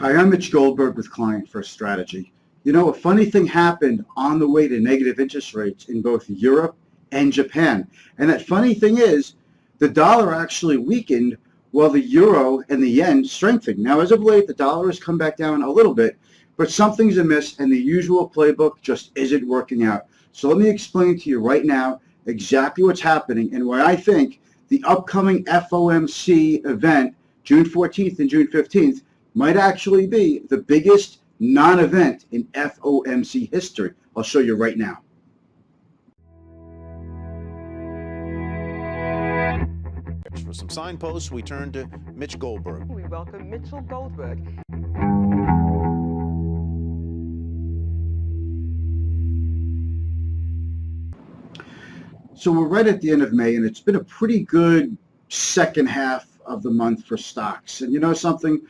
Hi, I'm Mitch Goldberg with Client First Strategy. You know, a funny thing happened on the way to negative interest rates in both Europe and Japan. And that funny thing is, the dollar actually weakened while the euro and the yen strengthened. Now, as of late, the dollar has come back down a little bit, but something's amiss and the usual playbook just isn't working out. So let me explain to you right now exactly what's happening and why I think the upcoming FOMC event, June 14th and June 15th, might actually be the biggest non-event in FOMC history. I'll show you right now. For some signposts, we turn to Mitch Goldberg. We welcome Mitchell Goldberg. So we're right at the end of May, and it's been a pretty good second half of the month for stocks. And you know something?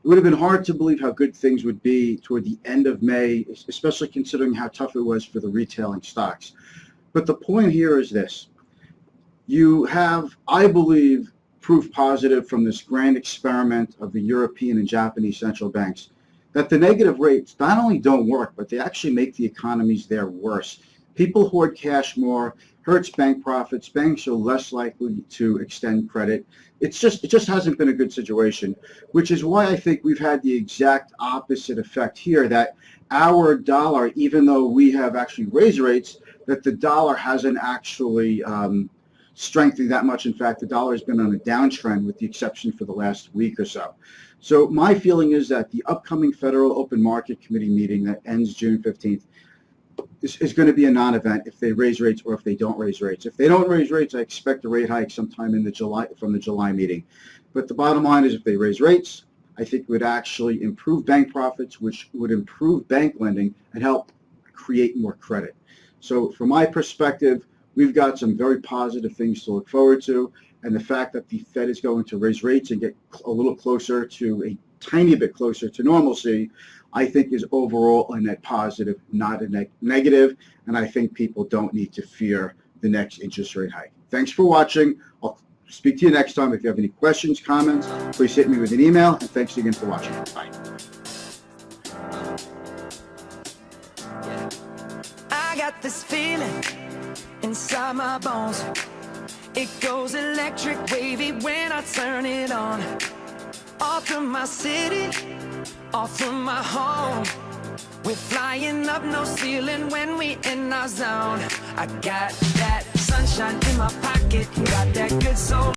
It would have been hard to believe how good things would be toward the end of May, especially considering how tough it was for the retailing stocks. But the point here is this. You have, I believe, proof positive from this grand experiment of the European and Japanese central banks that the negative rates not only don't work, but they actually make the economies there worse. People hoard cash more, hurts bank profits, banks are less likely to extend credit. It just hasn't been a good situation, which is why I think we've had the exact opposite effect here, that our dollar, even though we have actually raised rates, that the dollar hasn't actually strengthened that much. In fact, the dollar has been on a downtrend with the exception for the last week or so. So my feeling is that the upcoming Federal Open Market Committee meeting that ends June 15th is going to be a non-event if they raise rates or if they don't raise rates. If they don't raise rates, I expect a rate hike sometime from the July meeting. But the bottom line is if they raise rates, I think it would actually improve bank profits, which would improve bank lending and help create more credit. So from my perspective, we've got some very positive things to look forward to. And the fact that the Fed is going to raise rates and get a little closer to a tiny bit closer to normalcy, I think is overall a net positive, not a negative, and I think people don't need to fear the next interest rate hike. Thanks for watching. I'll speak to you next time. If you have any questions, comments, please hit me with an email, and thanks again for watching. Bye. I got this feeling inside my bones. It goes electric wavy when I turn it on. All through my city, all through my home. We're flying up, no ceiling when we in our zone. I got that sunshine in my pocket, got that good soul.